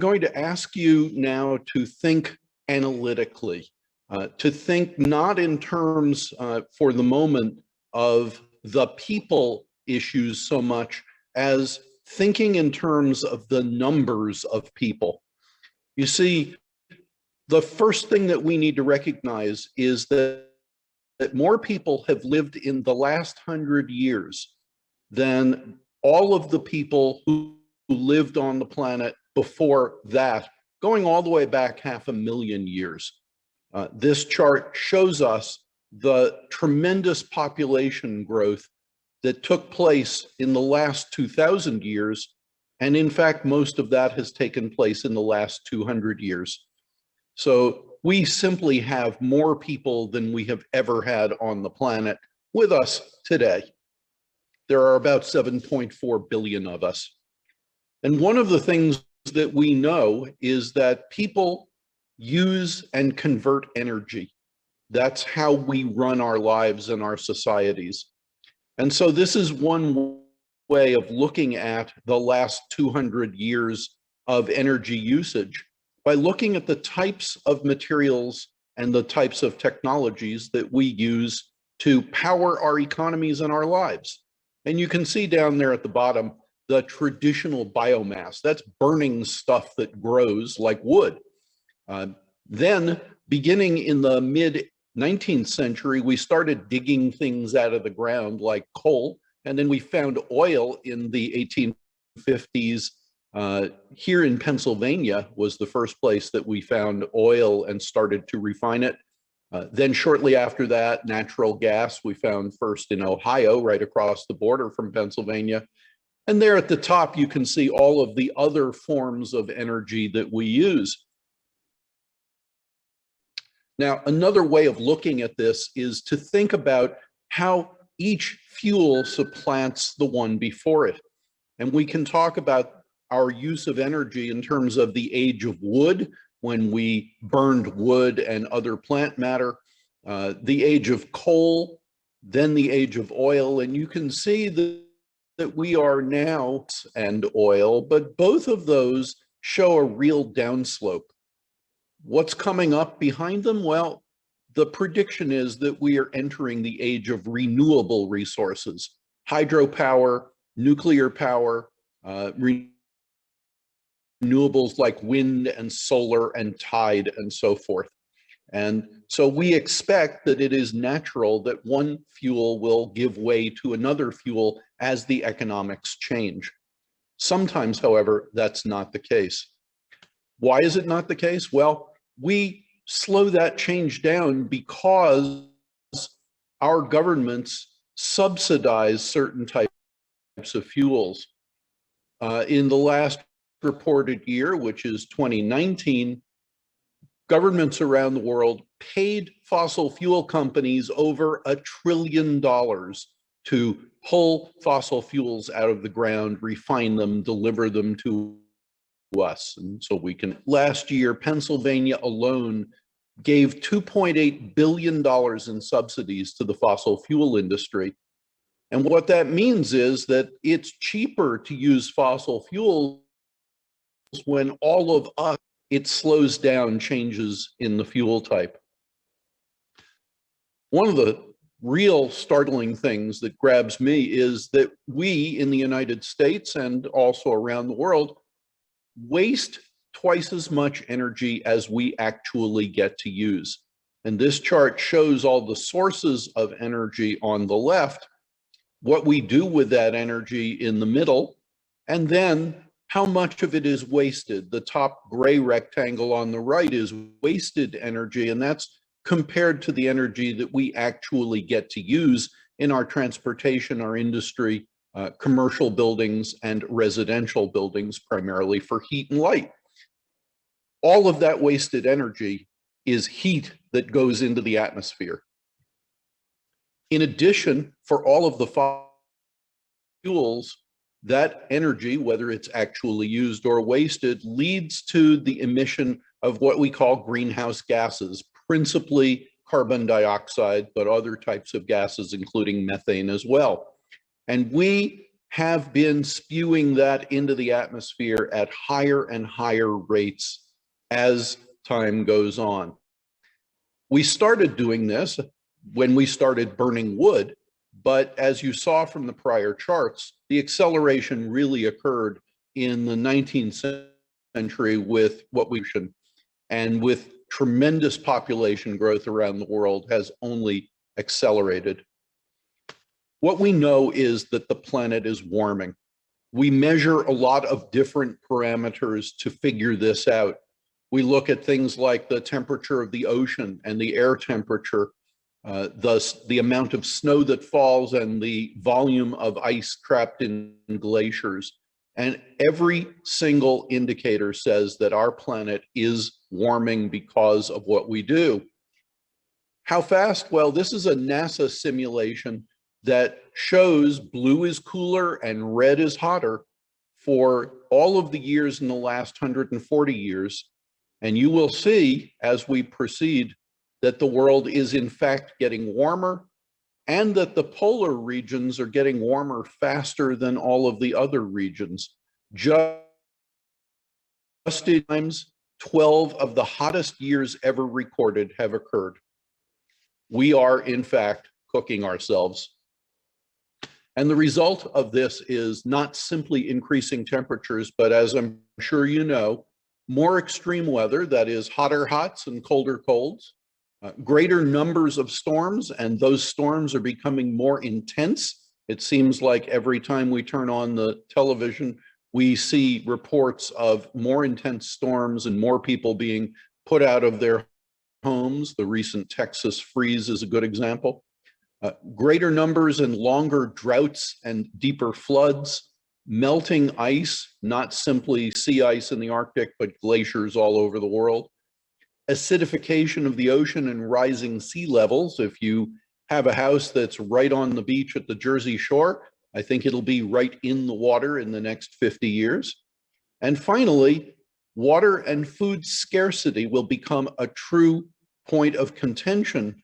going to ask you now to think analytically, to think not in terms for the moment of the people issues so much as thinking in terms of the numbers of people. You see, the first thing that we need to recognize is that more people have lived in the last 100 years than all of the people who lived on the planet before that, going all the way back 500,000 years. This chart shows us the tremendous population growth that took place in the last 2,000 years. And in fact, most of that has taken place in the last 200 years. So we simply have more people than we have ever had on the planet with us today. There are about 7.4 billion of us. And one of the things that we know is that people use and convert energy. That's how we run our lives and our societies. And so this is one way of looking at the last 200 years of energy usage by looking at the types of materials and the types of technologies that we use to power our economies and our lives. And you can see down there at the bottom, the traditional biomass. That's burning stuff that grows like wood. Then, beginning in the mid-19th century, we started digging things out of the ground like coal, and then we found oil in the 1850s. Here in Pennsylvania was the first place that we found oil and started to refine it. Then shortly after that, natural gas we found first in Ohio, right across the border from Pennsylvania. And there at the top, you can see all of the other forms of energy that we use. Now, another way of looking at this is to think about how each fuel supplants the one before it. And we can talk about our use of energy in terms of the age of wood, when we burned wood and other plant matter, the age of coal, then the age of oil. And you can see that we are now and oil, but both of those show a real downslope. What's coming up behind them? Well, the prediction is that we are entering the age of renewable resources, hydropower, nuclear power, renewables like wind and solar and tide and so forth. And so we expect that it is natural that one fuel will give way to another fuel as the economics change. Sometimes, however, that's not the case. Why is it not the case? Well, we slow that change down because our governments subsidize certain types of fuels. In the last reported year, which is 2019, governments around the world paid fossil fuel companies over $1 trillion to pull fossil fuels out of the ground, refine them, deliver them to us. And so we can, last year, Pennsylvania alone gave $2.8 billion in subsidies to the fossil fuel industry. And what that means is that it's cheaper to use fossil fuels when all of us, it slows down changes in the fuel type. One of the real startling things that grabs me is that we in the United States and also around the world waste twice as much energy as we actually get to use. And this chart shows all the sources of energy on the left, what we do with that energy in the middle, and then how much of it is wasted. The top gray rectangle on the right is wasted energy, and that's compared to the energy that we actually get to use in our transportation, our industry, commercial buildings, and residential buildings, primarily for heat and light. All of that wasted energy is heat that goes into the atmosphere. In addition, for all of the fuels, that energy, whether it's actually used or wasted, leads to the emission of what we call greenhouse gases, principally carbon dioxide, but other types of gases, including methane as well. And we have been spewing that into the atmosphere at higher and higher rates as time goes on. We started doing this when we started burning wood, but as you saw from the prior charts, the acceleration really occurred in the 19th century with what we've seen, and with tremendous population growth around the world has only accelerated. What we know is that the planet is warming. We measure a lot of different parameters to figure this out. We look at things like the temperature of the ocean and the air temperature, thus the amount of snow that falls and the volume of ice trapped in glaciers. And every single indicator says that our planet is warming because of what we do. How fast? Well, this is a NASA simulation that shows blue is cooler and red is hotter for all of the years in the last 140 years. And you will see as we proceed that the world is in fact getting warmer, and that the polar regions are getting warmer faster than all of the other regions. Just in times, 12 of the hottest years ever recorded have occurred. We are in fact cooking ourselves. And the result of this is not simply increasing temperatures, but as I'm sure you know, more extreme weather, that is hotter hots and colder colds, greater numbers of storms, and those storms are becoming more intense. It seems like every time we turn on the television, we see reports of more intense storms and more people being put out of their homes. The recent Texas freeze is a good example. Greater numbers and longer droughts and deeper floods, melting ice, not simply sea ice in the Arctic, but glaciers all over the world, acidification of the ocean and rising sea levels. If you have a house that's right on the beach at the Jersey Shore, I think it'll be right in the water in the next 50 years. And finally, water and food scarcity will become a true point of contention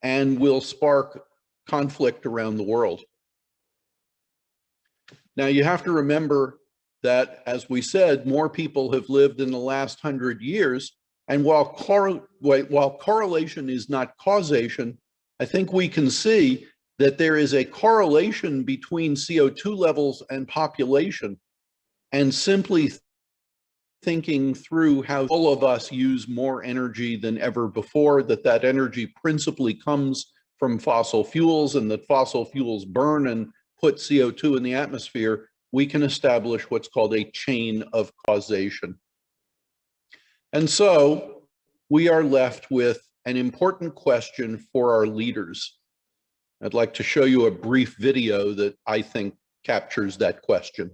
and will spark conflict around the world. Now, you have to remember that, as we said, more people have lived in the last 100 years. And while correlation is not causation, I think we can see that there is a correlation between CO2 levels and population, and simply thinking through how all of us use more energy than ever before, that energy principally comes from fossil fuels, and that fossil fuels burn and put CO2 in the atmosphere, we can establish what's called a chain of causation. And so we are left with an important question for our leaders. I'd like to show you a brief video that I think captures that question.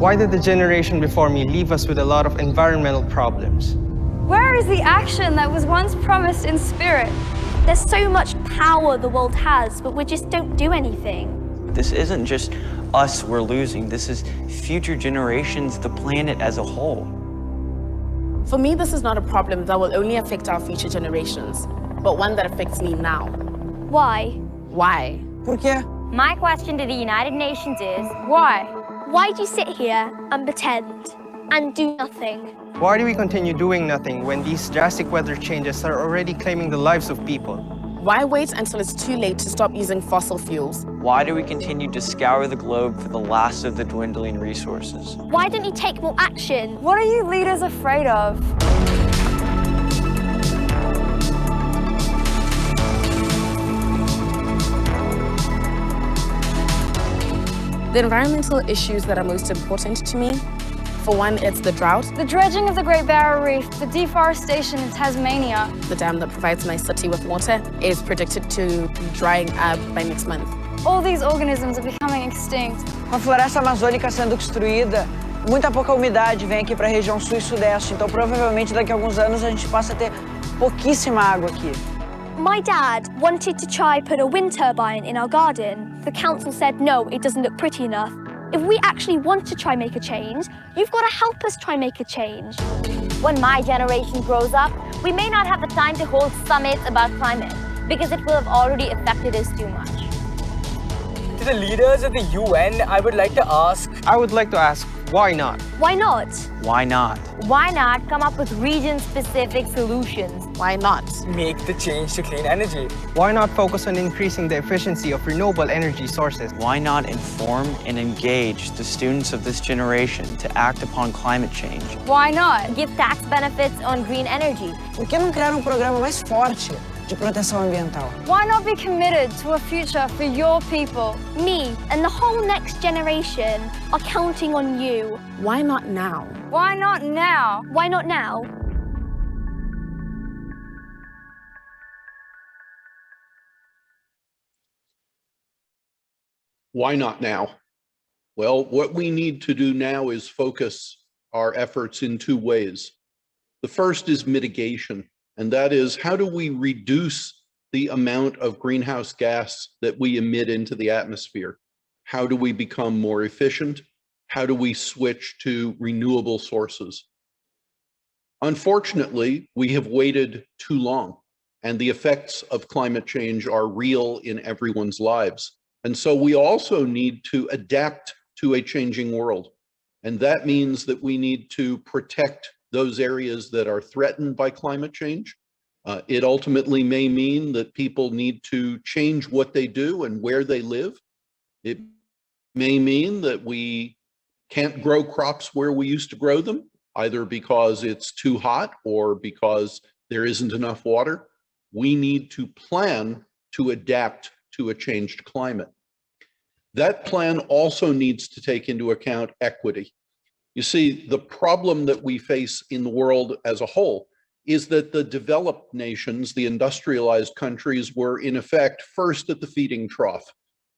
Why did the generation before me leave us with a lot of environmental problems? Where is the action that was once promised in spirit? There's so much power the world has, but we just don't do anything. This isn't just us we're losing. This is future generations, the planet as a whole. For me, this is not a problem that will only affect our future generations, but one that affects me now. Why? Why? ¿Por qué? My question to the United Nations is, Why? Why do you sit here and pretend and do nothing? Why do we continue doing nothing when these drastic weather changes are already claiming the lives of people? Why wait until it's too late to stop using fossil fuels? Why do we continue to scour the globe for the last of the dwindling resources? Why don't you take more action? what are you leaders afraid of? The environmental issues that are most important to me, for one, it's the drought, The dredging of the Great Barrier Reef, the deforestation in Tasmania. the dam that provides my city with water is predicted to be drying up by next month. All these organisms are becoming extinct. Com a floresta amazônica sendo destruída, muita pouca umidade vem aqui para a região sul e sudeste, então provavelmente daqui a alguns anos a gente passa a ter pouquíssima água aqui. My dad wanted to try put a wind turbine in our garden. The council said, no, it doesn't look pretty enough. If we actually want to try make a change, you've got to help us try make a change. When my generation grows up, we may not have the time to hold summits about climate, because it will have already affected us too much. To the leaders of the UN, I would like to ask... Why not? Why not? Why not? Why not come up with region-specific solutions? Why not? Make the change to clean energy. Why not focus on increasing the efficiency of renewable energy sources? Why not inform and engage the students of this generation to act upon climate change? Why not give tax benefits on green energy? Por que não criar programa mais forte de proteção ambiental? Why not be committed to a future for your people? Me and the whole next generation are counting on you. Why not now? Why not now? Why not now? Why not now? Well, what we need to do now is focus our efforts in two ways. The first is mitigation, and that is, how do we reduce the amount of greenhouse gas that we emit into the atmosphere? How do we become more efficient? How do we switch to renewable sources? Unfortunately, we have waited too long, and the effects of climate change are real in everyone's lives. And so we also need to adapt to a changing world. And that means that we need to protect those areas that are threatened by climate change. It ultimately may mean that people need to change what they do and where they live. It may mean that we can't grow crops where we used to grow them, either because it's too hot or because there isn't enough water. We need to plan to adapt to a changed climate. That plan also needs to take into account equity. You see, the problem that we face in the world as a whole is that the developed nations, the industrialized countries, were in effect first at the feeding trough.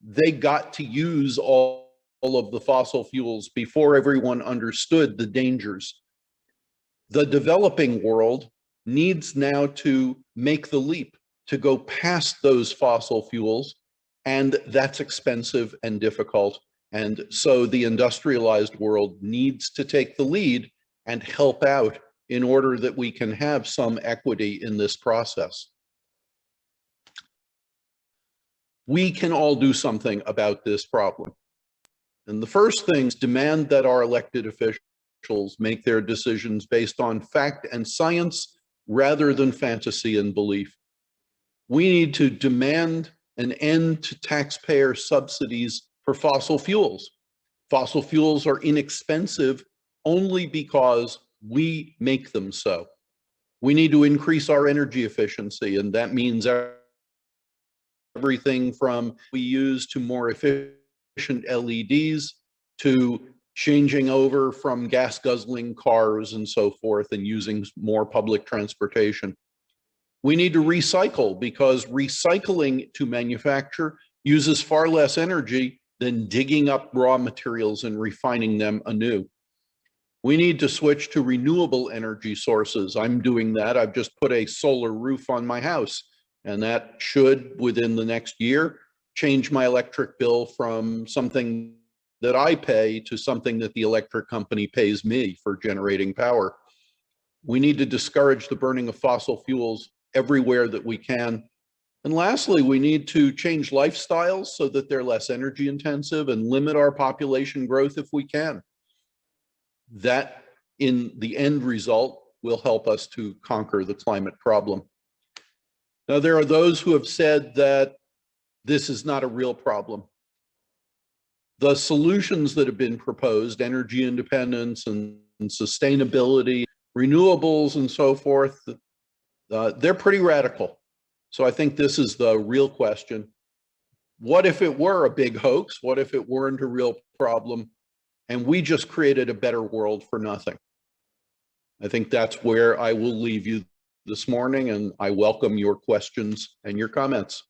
They got to use all of the fossil fuels before everyone understood the dangers. The developing world needs now to make the leap, to go past those fossil fuels, and that's expensive and difficult. And so the industrialized world needs to take the lead and help out in order that we can have some equity in this process. We can all do something about this problem. And the first thing is demand that our elected officials make their decisions based on fact and science rather than fantasy and belief. We need to demand an end to taxpayer subsidies for fossil fuels. Fossil fuels are inexpensive only because we make them so. We need to increase our energy efficiency, and that means everything from we use to more efficient LEDs to changing over from gas guzzling cars and so forth and using more public transportation. We need to recycle, because recycling to manufacture uses far less energy than digging up raw materials and refining them anew. We need to switch to renewable energy sources. I'm doing that. I've just put a solar roof on my house, and that should, within the next year, change my electric bill from something that I pay to something that the electric company pays me for generating power. We need to discourage the burning of fossil fuels everywhere that we can. And lastly, we need to change lifestyles so that they're less energy intensive and limit our population growth if we can. That, in the end result, will help us to conquer the climate problem. Now, there are those who have said that this is not a real problem. The solutions that have been proposed, energy independence and sustainability, renewables and so forth, they're pretty radical. So I think this is the real question. What if it were a big hoax? What if it weren't a real problem and we just created a better world for nothing? I think that's where I will leave you this morning, and I welcome your questions and your comments.